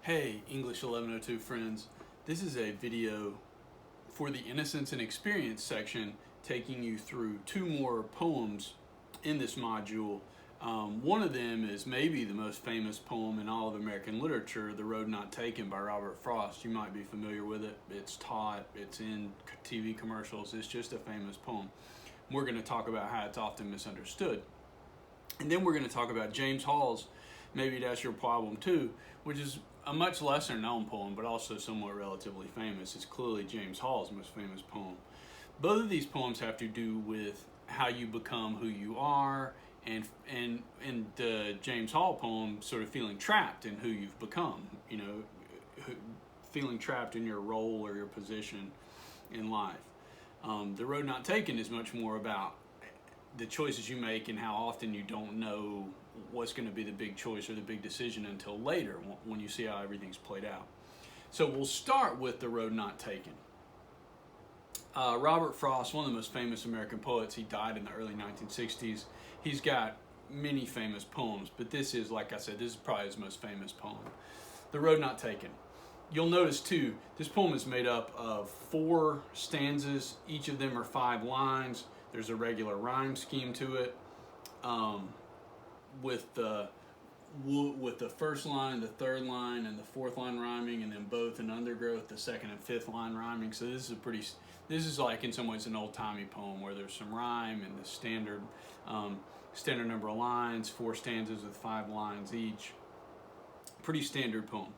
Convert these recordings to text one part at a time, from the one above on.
Hey, English 1102 friends. This is a video for the Innocence and Experience section, taking you through two more poems in this module. One of them is maybe the most famous poem in all of American literature, The Road Not Taken by Robert Frost. You might be familiar with it. It's taught, it's in TV commercials. It's just a famous poem. We're going to talk about how it's often misunderstood. And then we're going to talk about James Hall's Maybe That's Your Pwoblem Too, which is a much lesser known poem, but also somewhat relatively famous. It's clearly James Hall's most famous poem. Both of these poems have to do with how you become who you are, and the James Hall poem sort of feeling trapped in who you've become, feeling trapped in your role or your position in life. The Road Not Taken is much more about the choices you make and how often you don't know what's going to be the big choice or the big decision until later when you see how everything's played out. So we'll start with The Road Not Taken. Robert Frost, one of the most famous American poets, he died in the early 1960s. He's got many famous poems, but this is, like I said, this is probably his most famous poem. The Road Not Taken. You'll notice too, this poem is made up of 4 stanzas. Each of them are 5 lines. There's a regular rhyme scheme to it, with the first line, the third line, and the fourth line rhyming, and then both in undergrowth, the second and fifth line rhyming. So this is like in some ways an old-timey poem where there's some rhyme and the standard number of lines, 4 stanzas with 5 lines each. Pretty standard poem.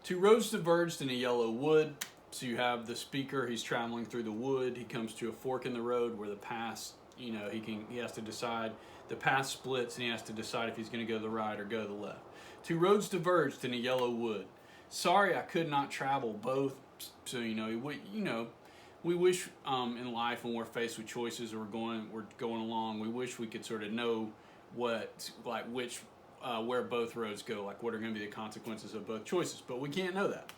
2 roads diverged in a yellow wood. So you have the speaker, he's traveling through the wood, he comes to a fork in the road where the path, he has to decide, the path splits and he has to decide if he's going to go to the right or go to the left. 2 roads diverged in a yellow wood. Sorry I could not travel both. So, we wish in life when we're faced with choices or we're going along, we wish we could sort of know where both roads go, like what are going to be the consequences of both choices, but we can't know that.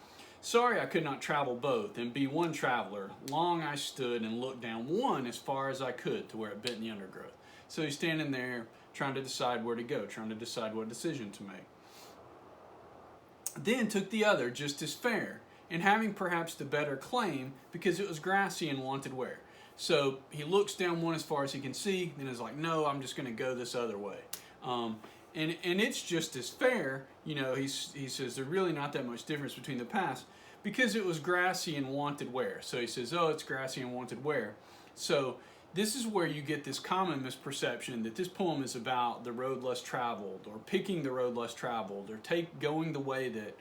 Sorry I could not travel both and be one traveler. Long I stood and looked down one as far as I could to where it bit in the undergrowth. So he's standing there trying to decide where to go, trying to decide what decision to make. Then took the other just as fair, and having perhaps the better claim because it was grassy and wanted wear. So he looks down one as far as he can see, then is like, no, I'm just going to go this other way. And it's just as fair, he says there's really not that much difference between the paths because it was grassy and wanted wear. So he says, oh, it's grassy and wanted wear. So this is where you get this common misperception that this poem is about the road less traveled, or picking the road less traveled, or going the way that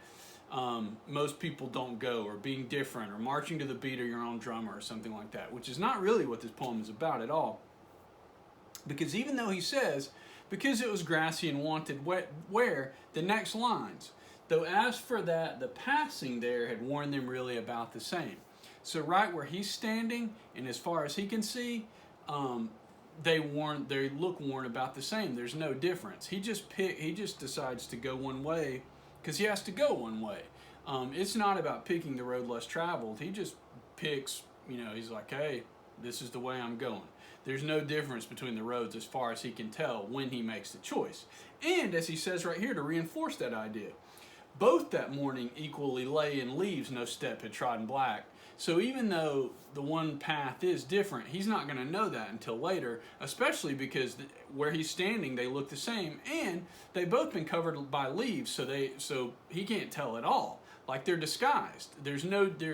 most people don't go, or being different, or marching to the beat of your own drummer, or something like that, which is not really what this poem is about at all. Because even though he says, because it was grassy and wanted wear, the next lines, though as for that, the passing there had worn them really about the same. So right where he's standing, and as far as he can see, they look worn about the same. There's no difference. He just decides to go one way because he has to go one way. It's not about picking the road less traveled. He just picks, he's like, hey, this is the way I'm going. There's no difference between the roads as far as he can tell when he makes the choice. And as he says right here to reinforce that idea, both that morning equally lay in leaves no step had trodden black. So even though the one path is different, he's not going to know that until later, especially because where he's standing they look the same, and they've both been covered by leaves, so he can't tell at all. Like they're disguised. There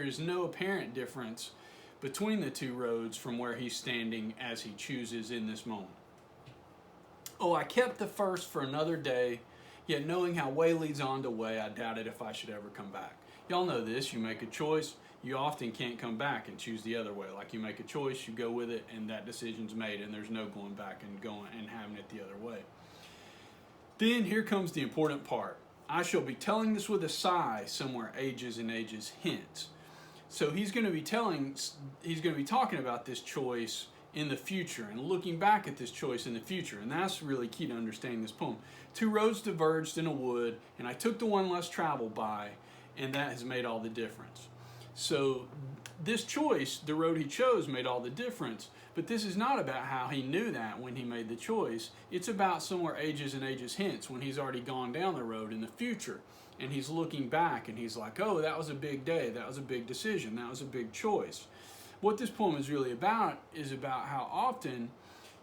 is no apparent difference between the 2 roads from where he's standing as he chooses in this moment. Oh, I kept the first for another day, yet knowing how way leads on to way, I doubted if I should ever come back. Y'all know this, you make a choice, you often can't come back and choose the other way. Like you make a choice, you go with it, and that decision's made, and there's no going back and having it the other way. Then here comes the important part. I shall be telling this with a sigh, somewhere ages and ages hence. So he's going to be talking about this choice in the future and looking back at this choice in the future. And that's really key to understanding this poem. 2 roads diverged in a wood, and I took the one less traveled by, and that has made all the difference. So this choice, the road he chose, made all the difference. But this is not about how he knew that when he made the choice. It's about somewhere ages and ages hence, when he's already gone down the road in the future. And he's looking back and he's like, oh, that was a big day. That was a big decision. That was a big choice. What this poem is really about is about how often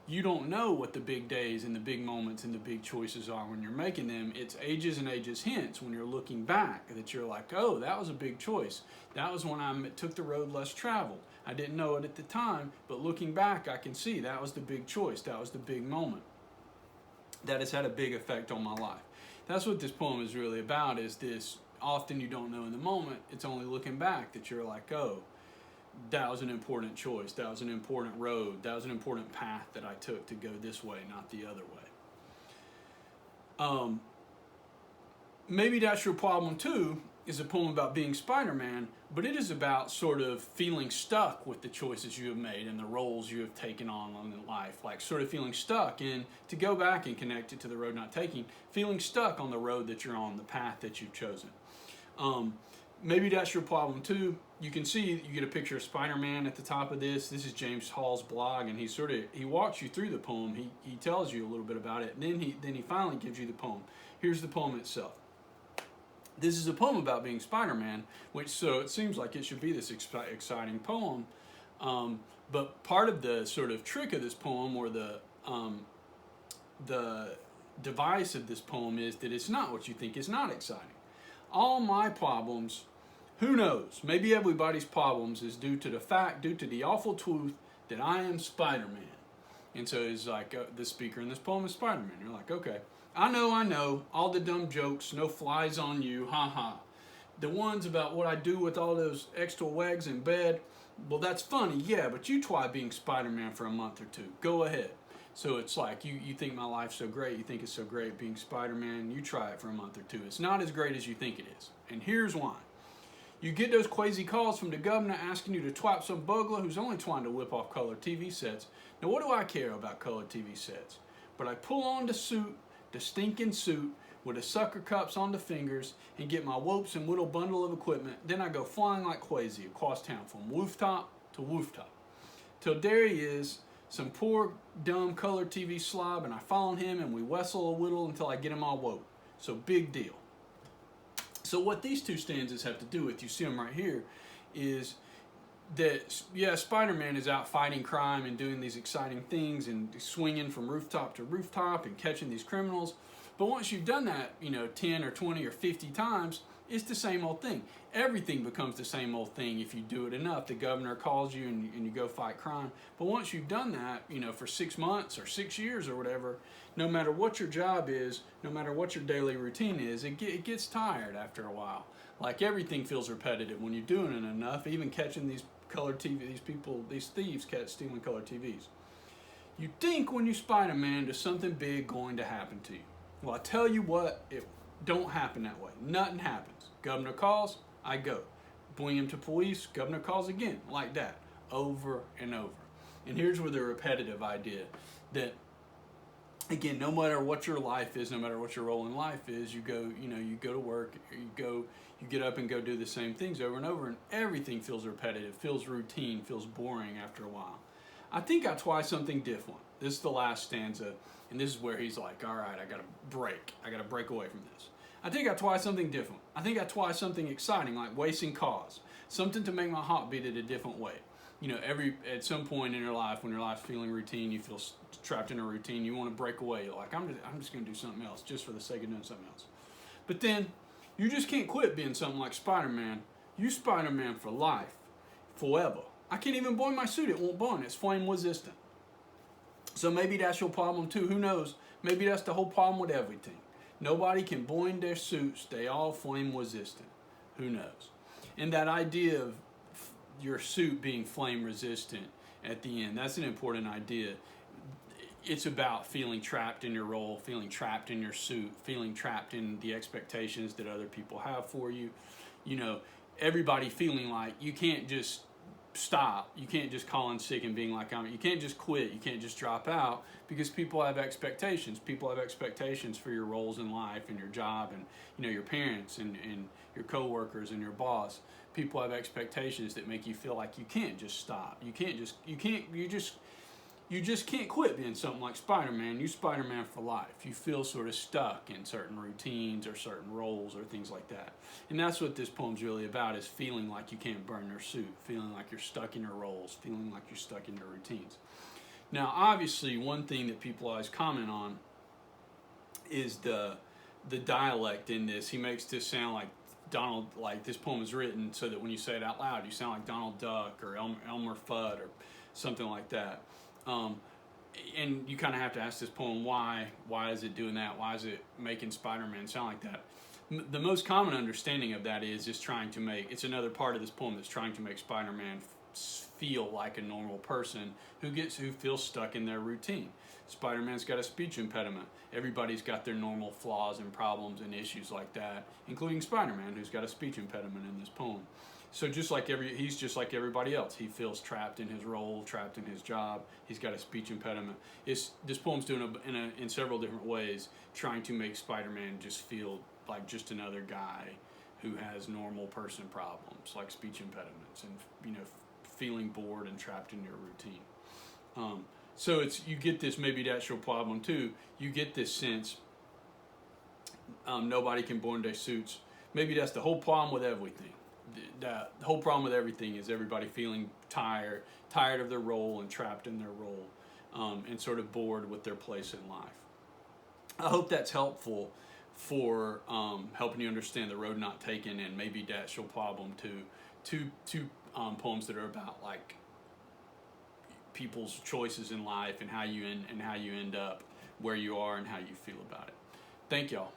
you don't know what the big days and the big moments and the big choices are when you're making them. It's ages and ages hence, when you're looking back, that you're like, oh, that was a big choice. That was when I took the road less traveled. I didn't know it at the time, but looking back, I can see that was the big choice. That was the big moment. That has had a big effect on my life. That's what this poem is really about, is this often you don't know in the moment. It's only looking back that you're like, oh, that was an important choice. That was an important road. That was an important path that I took to go this way, not the other way. Maybe That's Your Problem Too is a poem about being Spider-Man, but it is about sort of feeling stuck with the choices you have made and the roles you have taken on in life. Like sort of feeling stuck, and to go back and connect it to the road not taking, feeling stuck on the road that you're on, the path that you've chosen. Maybe That's Your Problem Too. You can see, you get a picture of Spider-Man at the top of this. This is James Hall's blog, and he walks you through the poem. He tells you a little bit about it, and then he finally gives you the poem. Here's the poem itself. This is a poem about being Spider-Man, so it seems like it should be this exciting poem. But part of the sort of trick of this poem, or the device of this poem, is that it's not what you think. It's not exciting. All my problems, who knows? Maybe everybody's problems is due to the awful truth that I am Spider-Man. And so it's like the speaker in this poem is Spider-Man. You're like, okay, I know, all the dumb jokes, no flies on you, ha. The ones about what I do with all those extra legs in bed, well, that's funny, yeah, but you try being Spider-Man for a month or two. Go ahead. So it's like, you think my life's so great, you think it's so great being Spider-Man, you try it for a month or two. It's not as great as you think it is. And here's why. You get those crazy calls from the governor asking you to twap some bugler who's only trying to whip off colored TV sets. Now, what do I care about colored TV sets? But I pull on the suit, the stinking suit, with the sucker cups on the fingers, and get my whoops and little bundle of equipment. Then I go flying like crazy across town from rooftop to rooftop. Till there he is, some poor, dumb colored TV slob, and I follow him and we wrestle a little until I get him all woke. So big deal. So what these two stanzas have to do with, you see them right here, is that, yeah, Spider-Man is out fighting crime and doing these exciting things and swinging from rooftop to rooftop and catching these criminals. But once you've done that, 10 or 20 or 50 times, it's the same old thing. Everything becomes the same old thing if you do it enough. The governor calls you and you go fight crime. But once you've done that, for 6 months or 6 years or whatever, no matter what your job is, no matter what your daily routine is, it gets tired after a while. Like everything feels repetitive when you're doing it enough, even catching these colored TV, these thieves stealing colored TVs. You think when you Spider-Man, there's something big going to happen to you. Well, I tell you what, it don't happen that way. Nothing happens. Governor calls, I go. Bring him to police, governor calls again, like that, over and over. And here's where the repetitive idea that, again, no matter what your life is, no matter what your role in life is, you go to work, you get up and go do the same things over and over, and everything feels repetitive, feels routine, feels boring after a while. I think I try something different. This is the last stanza, and this is where he's like, all right, I gotta break away from this. I think I try something different. I think I try something exciting, like wasting cause, something to make my heart beat in a different way. At some point in your life, when your life's feeling routine, you feel trapped in a routine, you want to break away. You're like, I'm just going to do something else, just for the sake of doing something else. But then, you just can't quit being something like Spider-Man. You Spider-Man for life, forever. I can't even burn my suit, it won't burn, it's flame resistant. So maybe that's your problem too, who knows? Maybe that's the whole problem with everything. Nobody can burn their suits, they all flame resistant. Who knows? And that idea of your suit being flame resistant at the end, that's an important idea. It's about feeling trapped in your role, feeling trapped in your suit, feeling trapped in the expectations that other people have for you. Everybody feeling like you can't just stop. You can't just call in sick and being like, you can't just quit. You can't just drop out, because people have expectations. People have expectations for your roles in life and your job, and your parents and your coworkers and your boss. People have expectations that make you feel like you can't just stop. You just can't quit being something like Spider-Man. You Spider-Man for life. You feel sort of stuck in certain routines or certain roles or things like that. And that's what this poem's really about, is feeling like you can't burn your suit, feeling like you're stuck in your roles, feeling like you're stuck in your routines. Now, obviously, one thing that people always comment on is the dialect in this. He makes this sound like Donald, like this poem is written so that when you say it out loud, you sound like Donald Duck or Elmer Fudd or something like that. And you kind of have to ask this poem, why is it doing that? Why is it making Spider-Man sound like that? The most common understanding of that is just trying to make, it's another part of this poem that's trying to make Spider-Man feel like a normal person who feels stuck in their routine. Spider-Man's got a speech impediment. Everybody's got their normal flaws and problems and issues like that, including Spider-Man, who's got a speech impediment in this poem. So he's just like everybody else. He feels trapped in his role, trapped in his job. He's got a speech impediment. This poem's doing in several different ways, trying to make Spider-Man just feel like just another guy who has normal person problems, like speech impediments, and feeling bored and trapped in your routine. So you get this, maybe that's your problem too. You get this sense nobody can burn their suits. Maybe that's the whole problem with everything. The whole problem with everything is everybody feeling tired of their role and trapped in their role, and sort of bored with their place in life. I hope that's helpful for helping you understand The Road Not Taken and maybe that's your problem too. Two poems that are about like people's choices in life and how you end up where you are and how you feel about it. Thank y'all.